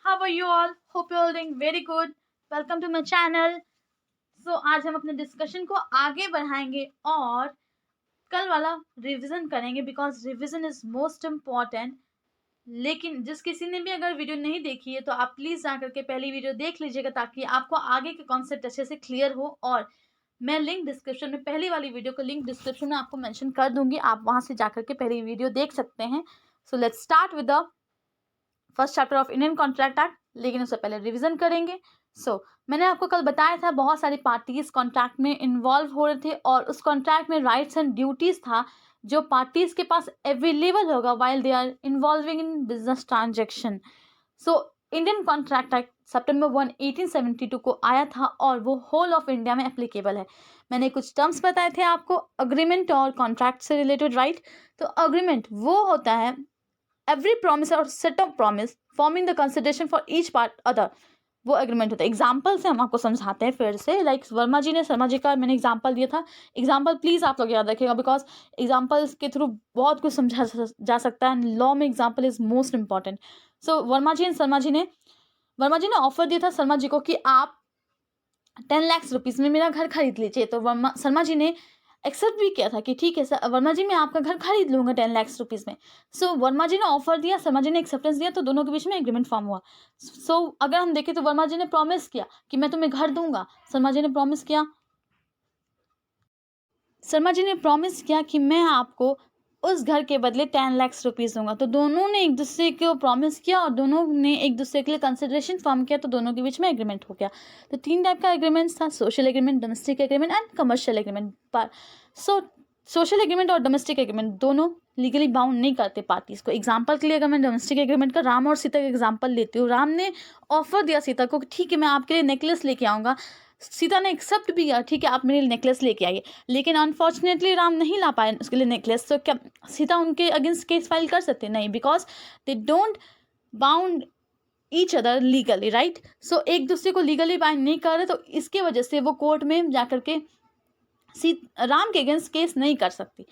How are you all? Hope you're all doing very good. Welcome to my channel. So आज हम अपने discussion को आगे बढ़ाएंगे और कल वाला रिवीजन करेंगे because revision is most important. लेकिन जिस किसी ने भी अगर वीडियो नहीं देखी है तो आप प्लीज़ जा करके पहली वीडियो देख लीजिएगा ताकि आपको आगे के कॉन्सेप्ट अच्छे से क्लियर हो. और मैं लिंक डिस्क्रिप्शन में पहली वाली वीडियो का लिंक डिस्क्रिप्शन में आपको मेंशन कर दूंगी. आप वहां से जा करके पहली वीडियो देख सकते हैं. So let's start with the first chapter of Indian contract act. लेकिन उससे पहले रिवीजन करेंगे. मैंने आपको कल बताया था बहुत सारी पार्टीज कॉन्ट्रैक्ट में इन्वॉल्व हो रहे थे और उस कॉन्ट्रैक्ट में राइट्स एंड ड्यूटीज था जो पार्टीज के पास अवेलेबल होगा while they are involving in business transaction. Indian contract act सितंबर 1, 1872 को आया था और वो होल ऑफ इंडिया में एप्लीकेबल है. मैंने कुछ टर्म्स बताए थे आपको, अग्रीमेंट और कॉन्ट्रैक्ट से रिलेटेड राइट. तो अग्रीमेंट वो होता है एवरी प्रॉमिस और set of promise forming the consideration for each part other, वो एग्रीमेंट होता है. एग्जाम्पल से हम आपको समझाते हैं फिर से. लाइक वर्मा जी ने शर्मा जी का मैंने एग्जाम्पल दिया था. एग्जाम्पल प्लीज़ आप लोग याद रखिएगा बिकॉज एग्जाम्पल्स के थ्रू बहुत कुछ समझा जा सकता है. लॉ में example is most important. Verma ji and Sharma ji ने ऑफर दिया था शर्मा जी को कि आप 10 लाख रुपीज़ में मेरा घर खरीद लीजिए. तो शर्मा जी ने एक्सेप्ट भी किया था कि ठीक है सर वर्मा जी मैं आपका घर खरीद लूँगा 10 लाख रुपीज़ में. वर्मा जी ने ऑफर दिया, शर्मा जी ने एक्सेप्टेंस दिया, तो दोनों के बीच में एग्रीमेंट फॉर्म हुआ. अगर हम देखें तो वर्मा जी ने प्रॉमिस किया कि मैं तुम्हें घर दूंगा. शर्मा जी ने प्रॉमिस किया कि मैं आपको उस घर के बदले 10 लाख रुपीज़ दूंगा. तो दोनों ने एक दूसरे को प्रॉमिस किया और दोनों ने एक दूसरे के लिए कंसिडरेशन फॉर्म किया. तो दोनों के बीच में एग्रीमेंट हो गया. तो 3 टाइप का एग्रीमेंट था, social agreement, domestic agreement and commercial agreement. पर सोशल एग्रीमेंट और डोमेस्टिक एग्रीमेंट दोनों लीगली बाउंड नहीं करते पार्टीज को. एग्जाम्पल के लिए अगर मैं डोमेस्टिक एग्रीमेंट का राम और सीता का एग्जाम्पल लेती हूँ, राम ने ऑफर दिया सीता को कि ठीक है मैं आपके लिए नेकलेस लेके आऊँगा. सीता ने एक्सेप्ट भी किया, ठीक है आप मेरे लिए नेकलेस लेके आइए. लेकिन अनफॉर्चुनेटली राम नहीं ला पाए उसके लिए नेकलेस. तो क्या सीता उनके अगेंस्ट केस फाइल कर सकते? नहीं, because they don't bound each other legally, right. एक दूसरे को लीगली बाइंड नहीं कर रहे, तो इसके वजह से वो कोर्ट में जाकर के राम के अगेंस्ट केस नहीं कर सकती.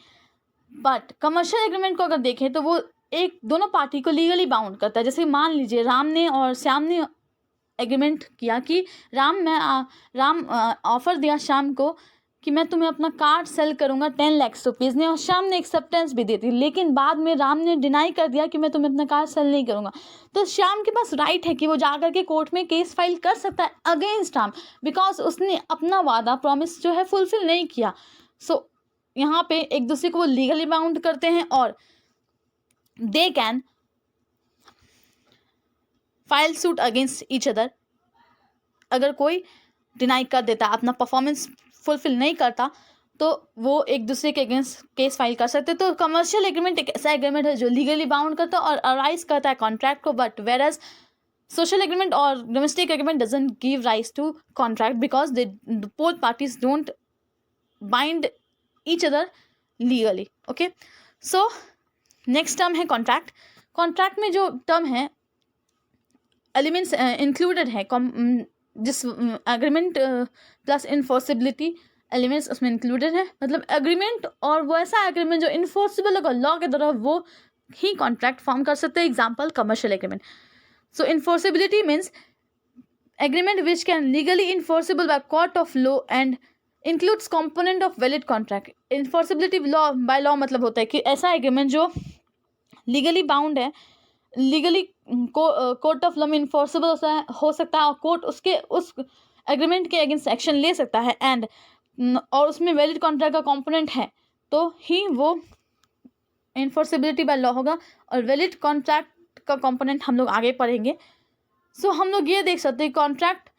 बट कमर्शियल एग्रीमेंट को अगर देखें तो वो एक दोनों पार्टी को लीगली बाउंड करता है. जैसे मान लीजिए राम ने और श्याम ने एग्रीमेंट किया कि राम ऑफर दिया श्याम को कि मैं तुम्हें अपना कार सेल करूंगा 10 लाख रुपीज़ ने, और श्याम ने एक्सेप्टेंस भी दी थी. लेकिन बाद में राम ने डिनाई कर दिया कि मैं तुम्हें अपना कार सेल नहीं करूंगा. तो श्याम के पास राइट है कि वो जाकर के कोर्ट में केस फाइल कर सकता है अगेंस्ट राम, बिकॉज उसने अपना वादा प्रॉमिस जो है फुलफिल नहीं किया. यहाँ पे एक दूसरे को वो लीगली बाउंड करते हैं और they can file suit against each other. अगर कोई डिनाई कर देता, अपना परफॉर्मेंस फुलफिल नहीं करता, तो वो एक दूसरे के अगेंस्ट केस फाइल कर सकते. तो कमर्शियल एग्रीमेंट एक ऐसा एग्रीमेंट है जो लीगली बाउंड करता है और अराइज करता है कॉन्ट्रैक्ट को. But where as social agreement और domestic agreement doesn't give rise to contract because they both parties don't bind each other legally. Okay, next term है कॉन्ट्रैक्ट. कॉन्ट्रैक्ट में जो टर्म है एलिमेंट्स इंक्लूडेड है, जिस एग्रीमेंट प्लस इन्फोर्सिबिलिटी एलिमेंट्स उसमें included है. मतलब एग्रीमेंट और वो ऐसा एग्रीमेंट जो इन्फोर्सिबल होगा लॉ के द्वारा, वो ही कॉन्ट्रैक्ट फॉर्म कर सकते हैं. Example commercial agreement. Enforceability means agreement which can legally enforceable by court of law and includes component of valid contract. Enforceability law by law मतलब होता है कि ऐसा एग्रीमेंट जो लीगली बाउंड है, लीगली कोर्ट ऑफ लॉ में enforceable हो सकता है और कोर्ट उस एग्रीमेंट के अगेंस्ट एक्शन ले सकता है एंड और उसमें वैलिड कॉन्ट्रैक्ट का कंपोनेंट है, तो ही वो इन्फोर्सिबिलिटी बाय लॉ होगा. और वैलिड कॉन्ट्रैक्ट का कंपोनेंट हम लोग आगे पढ़ेंगे. हम लोग ये देख सकते हैं contract,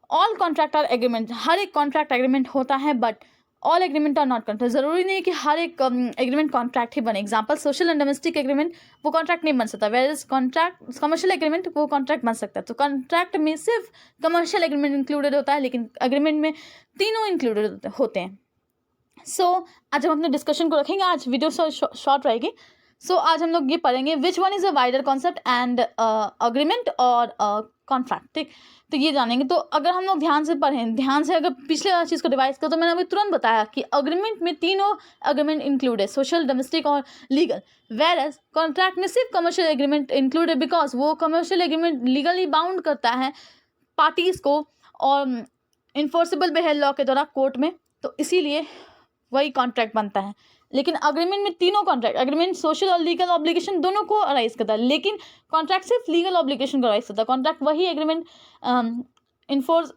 all contract are agreement. हर एक कॉन्ट्रैक्ट एग्रीमेंट होता है but all agreement are not contract. ज़रूरी नहीं कि हर एक एग्रीमेंट कॉन्ट्रैक्ट ही बने. Example social and domestic agreement वो कॉन्ट्रैक्ट नहीं बन सकता, वेयर कॉन्ट्रैक्ट कमर्शियल एग्रीमेंट वो कॉन्ट्रैक्ट बन सकता है. तो कॉन्ट्रैक्ट में सिर्फ कमर्शियल एग्रीमेंट इंक्लूडेड होता है, लेकिन एग्रीमेंट में तीनों इंक्लूडेड होते हैं. आज हम अपने डिस्कशन को रखेंगे. आज वीडियो शॉर्ट रहेगी. सो आज हम लोग ये पढ़ेंगे which one is a wider concept and agreement और कॉन्ट्रैक्ट, ठीक। तो ये जानेंगे। तो अगर हम लोग ध्यान से पढ़ें, ध्यान से अगर पिछले चीज़ को रिवाइज करें, तो मैंने अभी तुरंत बताया कि अग्रीमेंट में तीनों अग्रीमेंट इंक्लूड है, सोशल, डोमेस्टिक और लीगल। वेर एज कॉन्ट्रैक्ट में सिर्फ कमर्शियल एग्रीमेंट इंक्लूड है, बिकॉज वो कमर्शियल एग्रीमेंट लीगली बाउंड करता है पार्टीज़ को और इन्फोर्सेबल भी है लॉ के द्वारा कोर्ट में, तो इसीलिए वही कॉन्ट्रैक्ट बनता है। लेकिन अग्रीमेंट में तीनों कॉन्ट्रैक्ट, अग्रीमेंट सोशल और लीगल ऑब्लिगेशन दोनों को अराइज करता है, लेकिन कॉन्ट्रैक्ट सिर्फ लीगल ऑब्लिगेशन को अराइज करता है। कॉन्ट्रैक्ट वही एग्रीमेंट इन्फोर्स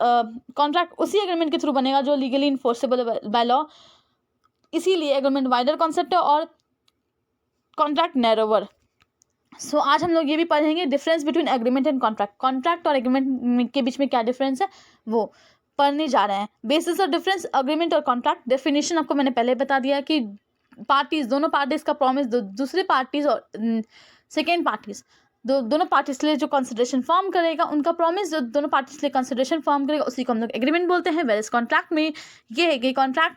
कॉन्ट्रैक्ट उसी एग्रीमेंट के थ्रू बनेगा जो लीगली इन्फोर्सेबल बाय लॉ, इसीलिए एग्रीमेंट वाइडर कॉन्सेप्ट है और कॉन्ट्रैक्ट नैरोवर। सो आज हम लोग ये भी पढ़ेंगे difference between agreement and contract. Contract और एग्रीमेंट के बीच में क्या डिफरेंस है वो पढ़ने जा रहे हैं। बेसिस ऑफ डिफरेंस अग्रीमेंट और कॉन्ट्रैक्ट, डेफिनेशन आपको मैंने पहले बता दिया कि पार्टीज, दोनों पार्टीज का प्रॉमिस दूसरे पार्टीज और सेकेंड पार्टीज दोनों पार्टीज के लिए जो कंसिडरेशन फॉर्म करेगा, उनका प्रॉमिस जो दोनों पार्टीज के लिए कंसिडरेशन फॉर्म करेगा, उसी को हम लोग एग्रीमेंट बोलते हैं। वेयर कॉन्ट्रैक्ट में ये है कि कॉन्ट्रैक्ट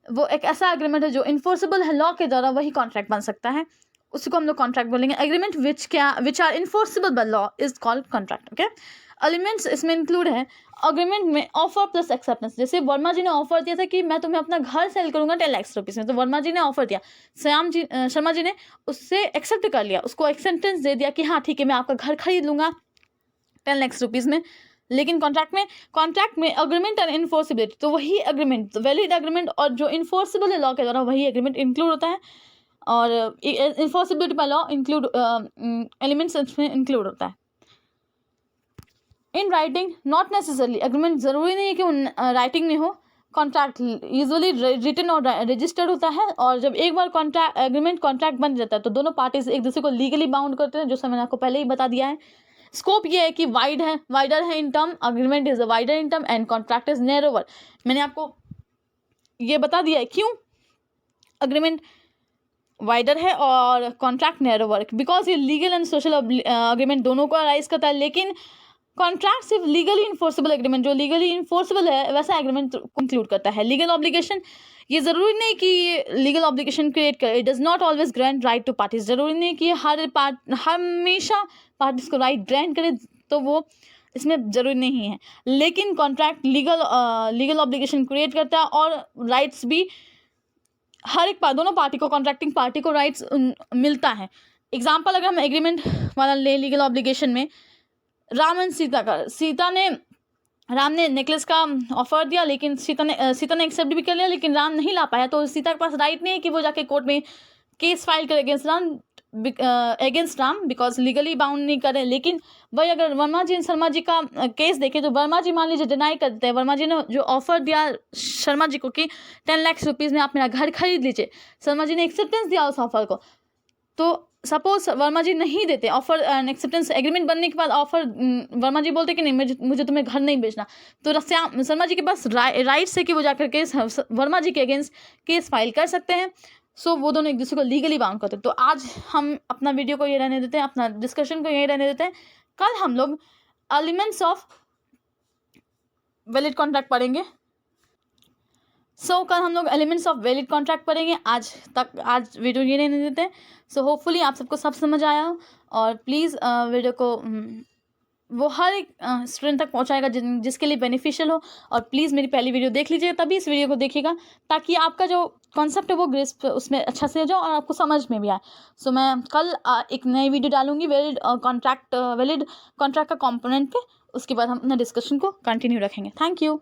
वो एक ऐसा एग्रीमेंट है जो इन्फोर्सेबल है लॉ के द्वारा, वही कॉन्ट्रैक्ट बन सकता है, उसी को हम लोग कॉन्ट्रैक्ट बोलेंगे। Agreement which are enforceable by law is called contract, okay. Elements इसमें इंक्लूड है अग्रीमेंट में ऑफर प्लस एक्सेप्टेंस। जैसे वर्मा जी ने ऑफर दिया था कि मैं तुम्हें अपना घर सेल करूंगा 10 लाख रुपीज़ में, तो वर्मा जी ने ऑफर दिया, शर्मा जी ने उससे एक्सेप्ट कर लिया, उसको एक्सेप्टेंस दे दिया कि हाँ ठीक है मैं आपका घर खरीद लूंगा 10 लाख रुपीज़ में। लेकिन कॉन्ट्रैक्ट में अग्रीमेंट एंड इन्फोर्सिबिलिटी, तो वही एग्रीमेंट, वैलिड एग्रीमेंट और जो इन्फोर्सिबल है लॉ के द्वारा, वही एग्रीमेंट इंक्लूड होता है। और enforceability by law include elements इसमें इंक्लूड होता है। In writing not necessarily, agreement ज़रूरी नहीं है कि राइटिंग में हो। कॉन्ट्रैक्ट यूजुअली रिटन और रजिस्टर्ड होता है, और जब एक बार एग्रीमेंट कॉन्ट्रैक्ट बन जाता है तो दोनों पार्टीज एक दूसरे को लीगली बाउंड करते हैं, जो मैंने आपको पहले ही बता दिया है। स्कोप ये है कि वाइडर है in term, agreement is wider in term and contract is narrower. मैंने आपको ये बता दिया है क्यों अग्रीमेंट वाइडर है और कॉन्ट्रैक्ट नैरोवर, बिकॉज ये लीगल एंड सोशल अग्रीमेंट दोनों को अराइज करता है। लेकिन कॉन्ट्रैक्ट सिर्फ लीगली इन्फोर्सेबल एग्रीमेंट, जो लीगली इन्फोर्सेबल है वैसा एग्रीमेंट इंक्लूड करता है। लीगल ऑब्लिगेशन, ये ज़रूरी नहीं कि लीगल ऑब्लिगेशन क्रिएट करे, it does not always grant right to parties. ज़रूरी नहीं कि हमेशा पार्टीज को राइट ग्रांट करे, तो वो इसमें ज़रूरी नहीं है। लेकिन कॉन्ट्रैक्ट लीगल ऑब्लिगेशन क्रिएट करता है और राइट्स भी हर एक दोनों पार्टी को, कॉन्ट्रैक्टिंग पार्टी को राइट्स मिलता है। एग्जाम्पल अगर हम एग्रीमेंट वाला ले, लीगल ऑब्लिगेशन में राम एंड सीता का, राम ने नेकलेस का ऑफर दिया, लेकिन सीता ने एक्सेप्ट भी कर लिया, लेकिन राम नहीं ला पाया, तो सीता के पास राइट नहीं है कि वो जाके कोर्ट में केस फाइल करे against Ram, because legally bound नहीं करे। लेकिन वही अगर वर्मा जी शर्मा जी का केस देखे, तो वर्मा जी मान लीजिए डिनाई कर देते हैं, वर्मा जी ने जो ऑफर दिया शर्मा जी को कि 10 लाख रुपीज़ में आप मेरा घर खरीद लीजिए, शर्मा जी ने एक्सेप्टेंस दिया उस ऑफर को, तो सपोज वर्मा जी नहीं देते ऑफर, एक्सेप्टेंस एग्रीमेंट बनने के बाद ऑफर, वर्मा जी बोलते कि नहीं मुझे तुम्हें घर नहीं बेचना, तो शर्मा जी के पास राइट्स है कि वो जाकर के वर्मा जी के अगेंस्ट केस फाइल कर सकते हैं। सो वो दोनों एक दूसरे को लीगली बाउंड करते हैं। तो आज हम अपना वीडियो को ये रहने देते हैं, अपना डिस्कशन को यही रहने देते हैं। कल हम लोग एलिमेंट्स ऑफ वैलिड कॉन्ट्रैक्ट पढ़ेंगे। कल हम लोग एलिमेंट्स ऑफ वैलिड कॉन्ट्रैक्ट पढ़ेंगे। आज वीडियो ये रहने देते हैं। होपफुली आप सबको सब समझ आया हो, और प्लीज़ वीडियो को वो हर एक स्टूडेंट तक पहुंचाएगा जिसके लिए बेनिफिशियल हो। और प्लीज़ मेरी पहली वीडियो देख लीजिए, तभी इस वीडियो को देखिएगा, ताकि आपका जो कॉन्सेप्ट है वो ग्रेस्प उसमें अच्छा से हो जाए और आपको समझ में भी आए। मैं कल एक नई वीडियो डालूंगी वैलिड कॉन्ट्रैक्ट का कंपोनेंट पे। उसके बाद हम अपना डिस्कशन को कंटिन्यू रखेंगे। Thank you.